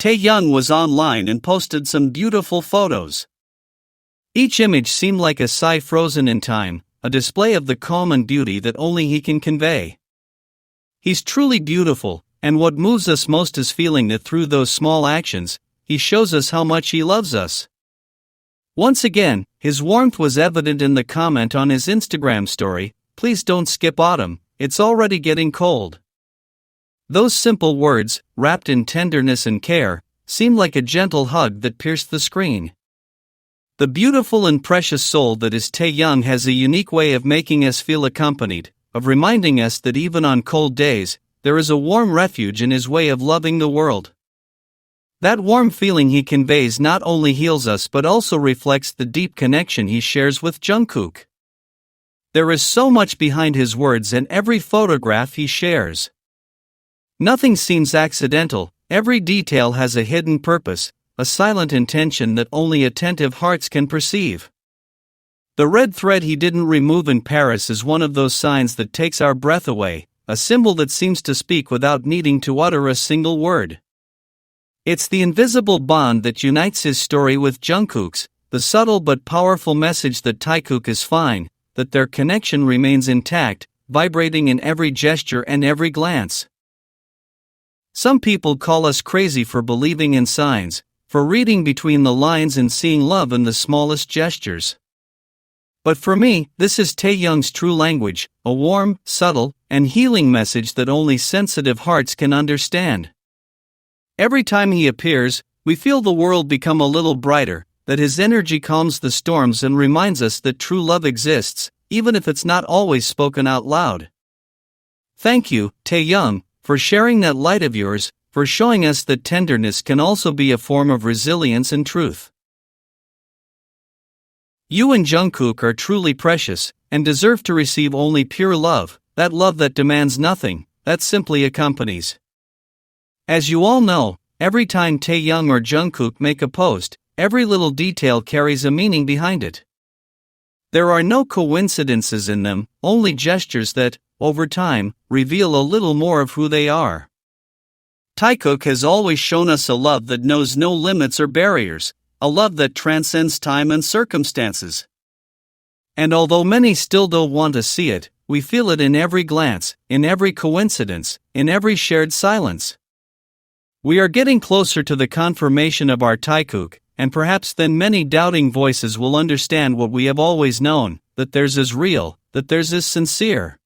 Taehyung was online and posted some beautiful photos. Each image seemed like a sigh frozen in time, a display of the calm and beauty that only he can convey. He's truly beautiful, and what moves us most is feeling that through those small actions, he shows us how much he loves us. Once again, his warmth was evident in the comment on his Instagram story, "Please don't skip autumn, it's already getting cold." Those simple words, wrapped in tenderness and care, seemed like a gentle hug that pierced the screen. The beautiful and precious soul that is Taehyung has a unique way of making us feel accompanied, of reminding us that even on cold days, there is a warm refuge in his way of loving the world. That warm feeling he conveys not only heals us but also reflects the deep connection he shares with Jungkook. There is so much behind his words and every photograph he shares. Nothing seems accidental, every detail has a hidden purpose, a silent intention that only attentive hearts can perceive. The red thread he didn't remove in Paris is one of those signs that takes our breath away, a symbol that seems to speak without needing to utter a single word. It's the invisible bond that unites his story with Jungkook's, the subtle but powerful message that Taikook is fine, that their connection remains intact, vibrating in every gesture and every glance. Some people call us crazy for believing in signs, for reading between the lines and seeing love in the smallest gestures. But for me, this is Taehyung's true language, a warm, subtle, and healing message that only sensitive hearts can understand. Every time he appears, we feel the world become a little brighter, that his energy calms the storms and reminds us that true love exists, even if it's not always spoken out loud. Thank you, Taehyung, for sharing that light of yours, for showing us that tenderness can also be a form of resilience and truth. You and Jungkook are truly precious, and deserve to receive only pure love, that love that demands nothing, that simply accompanies. As you all know, every time Taehyung or Jungkook make a post, every little detail carries a meaning behind it. There are no coincidences in them, only gestures that, over time, reveal a little more of who they are. Taikook has always shown us a love that knows no limits or barriers, a love that transcends time and circumstances. And although many still don't want to see it, we feel it in every glance, in every coincidence, in every shared silence. We are getting closer to the confirmation of our Taikook, and perhaps then many doubting voices will understand what we have always known, that theirs is real, that theirs is sincere.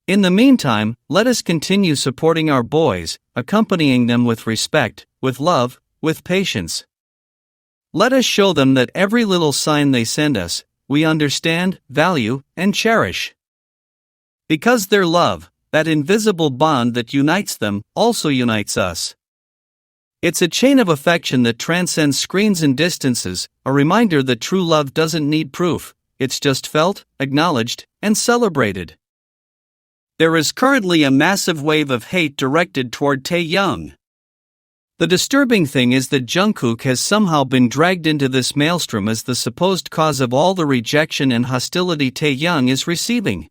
In the meantime, let us continue supporting our boys, accompanying them with respect, with love, with patience. Let us show them that every little sign they send us, we understand, value, and cherish. Because their love, that invisible bond that unites them, also unites us. It's a chain of affection that transcends screens and distances, a reminder that true love doesn't need proof, it's just felt, acknowledged, and celebrated. There is currently a massive wave of hate directed toward Taehyung. The disturbing thing is that Jungkook has somehow been dragged into this maelstrom as the supposed cause of all the rejection and hostility Taehyung is receiving.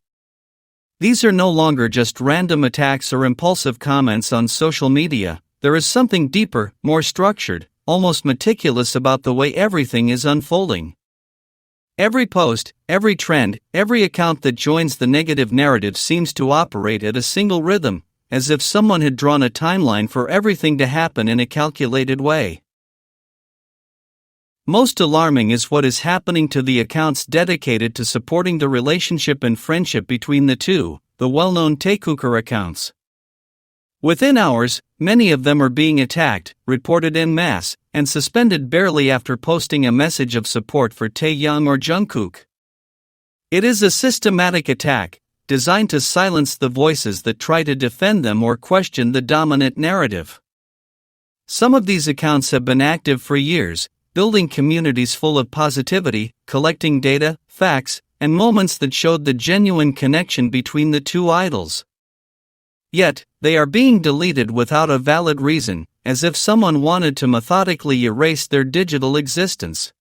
These are no longer just random attacks or impulsive comments on social media, there is something deeper, more structured, almost meticulous about the way everything is unfolding. Every post, every trend, every account that joins the negative narrative seems to operate at a single rhythm, as if someone had drawn a timeline for everything to happen in a calculated way. Most alarming is what is happening to the accounts dedicated to supporting the relationship and friendship between the two, the well-known Taikook accounts. Within hours, many of them are being attacked, reported en masse, and suspended barely after posting a message of support for Taehyung or Jungkook. It is a systematic attack, designed to silence the voices that try to defend them or question the dominant narrative. Some of these accounts have been active for years, building communities full of positivity, collecting data, facts, and moments that showed the genuine connection between the two idols. Yet, they are being deleted without a valid reason, as if someone wanted to methodically erase their digital existence.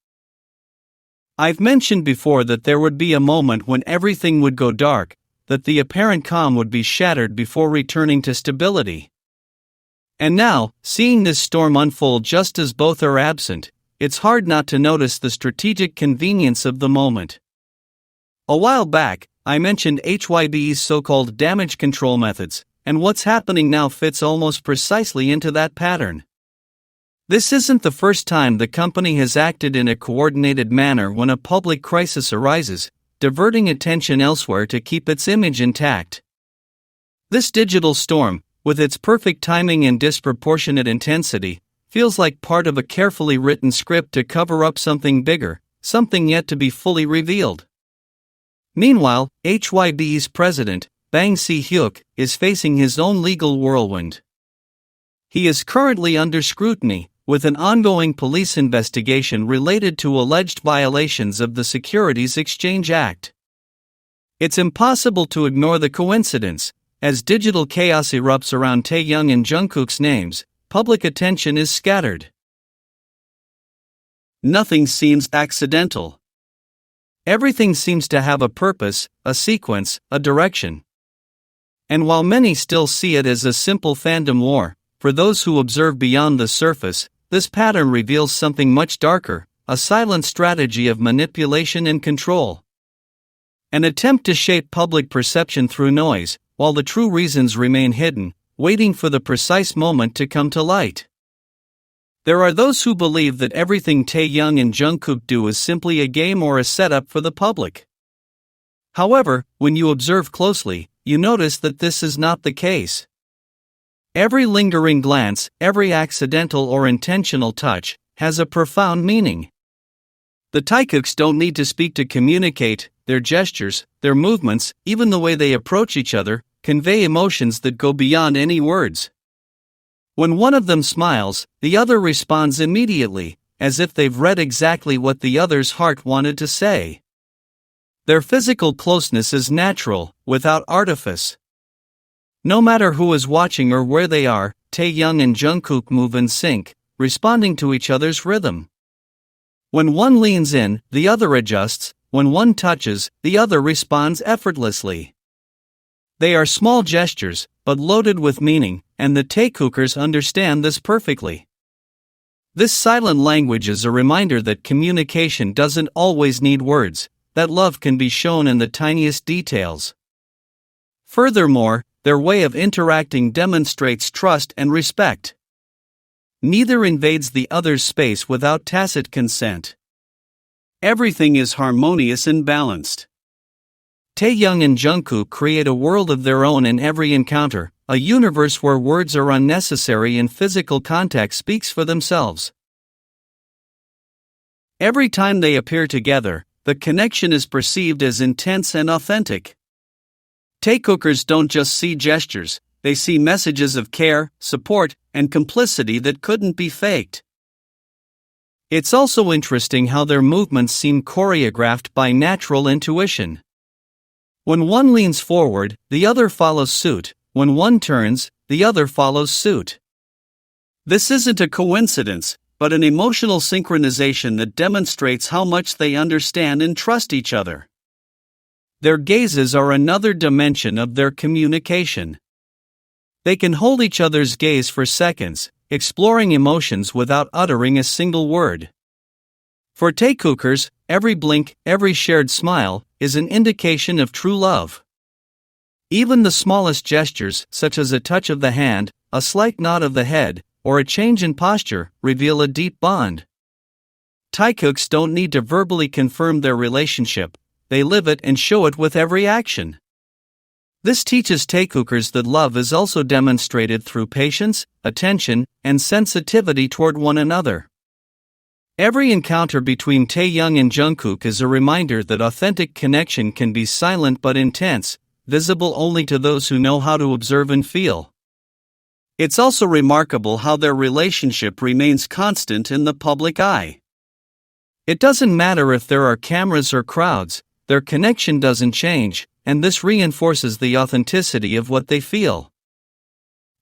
I've mentioned before that there would be a moment when everything would go dark, that the apparent calm would be shattered before returning to stability. And now, seeing this storm unfold just as both are absent, it's hard not to notice the strategic convenience of the moment. A while back, I mentioned HYBE's so-called damage control methods, and what's happening now fits almost precisely into that pattern. This isn't the first time the company has acted in a coordinated manner when a public crisis arises, diverting attention elsewhere to keep its image intact. This digital storm, with its perfect timing and disproportionate intensity, feels like part of a carefully written script to cover up something bigger, something yet to be fully revealed. Meanwhile, HYBE's president, Bang Si-hyuk, is facing his own legal whirlwind. He is currently under scrutiny, with an ongoing police investigation related to alleged violations of the Securities Exchange Act. It's impossible to ignore the coincidence. As digital chaos erupts around TAEHYUNG and JUNGKOOK's names, public attention is scattered. Nothing seems accidental. Everything seems to have a purpose, a sequence, a direction. And while many still see it as a simple fandom war, for those who observe beyond the surface, this pattern reveals something much darker, a silent strategy of manipulation and control. An attempt to shape public perception through noise, while the true reasons remain hidden, waiting for the precise moment to come to light. There are those who believe that everything TAEHYUNG and JUNGKOOK do is simply a game or a setup for the public. However, when you observe closely, you notice that this is not the case. Every lingering glance, every accidental or intentional touch, has a profound meaning. The Taikooks don't need to speak to communicate. Their gestures, their movements, even the way they approach each other, convey emotions that go beyond any words. When one of them smiles, the other responds immediately, as if they've read exactly what the other's heart wanted to say. Their physical closeness is natural, without artifice. No matter who is watching or where they are, TAEHYUNG and JUNGKOOK move in sync, responding to each other's rhythm. When one leans in, the other adjusts. When one touches, the other responds effortlessly. They are small gestures, but loaded with meaning, and the Taikookers understand this perfectly. This silent language is a reminder that communication doesn't always need words, that love can be shown in the tiniest details. Furthermore, their way of interacting demonstrates trust and respect. Neither invades the other's space without tacit consent. Everything is harmonious and balanced. TAEHYUNG and JUNGKOOK create a world of their own in every encounter, a universe where words are unnecessary and physical contact speaks for themselves. Every time they appear together, the connection is perceived as intense and authentic. Taikookers don't just see gestures, they see messages of care, support, and complicity that couldn't be faked. It's also interesting how their movements seem choreographed by natural intuition. When one leans forward, the other follows suit. When one turns, the other follows suit. This isn't a coincidence, but an emotional synchronization that demonstrates how much they understand and trust each other. Their gazes are another dimension of their communication. They can hold each other's gaze for seconds, exploring emotions without uttering a single word. For Taikookers, every blink, every shared smile, is an indication of true love. Even the smallest gestures, such as a touch of the hand, a slight nod of the head, or a change in posture, reveal a deep bond. Taikooks don't need to verbally confirm their relationship, they live it and show it with every action. This teaches Taikookers that love is also demonstrated through patience, attention, and sensitivity toward one another. Every encounter between TAEHYUNG and JUNGKOOK is a reminder that authentic connection can be silent but intense, visible only to those who know how to observe and feel. It's also remarkable how their relationship remains constant in the public eye. It doesn't matter if there are cameras or crowds, their connection doesn't change, and this reinforces the authenticity of what they feel.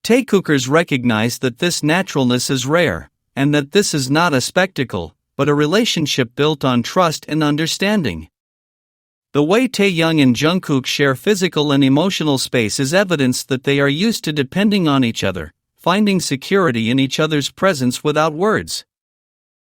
Taikookers recognize that this naturalness is rare, and that this is not a spectacle, but a relationship built on trust and understanding. The way TAEHYUNG and JUNGKOOK share physical and emotional space is evidence that they are used to depending on each other, finding security in each other's presence without words.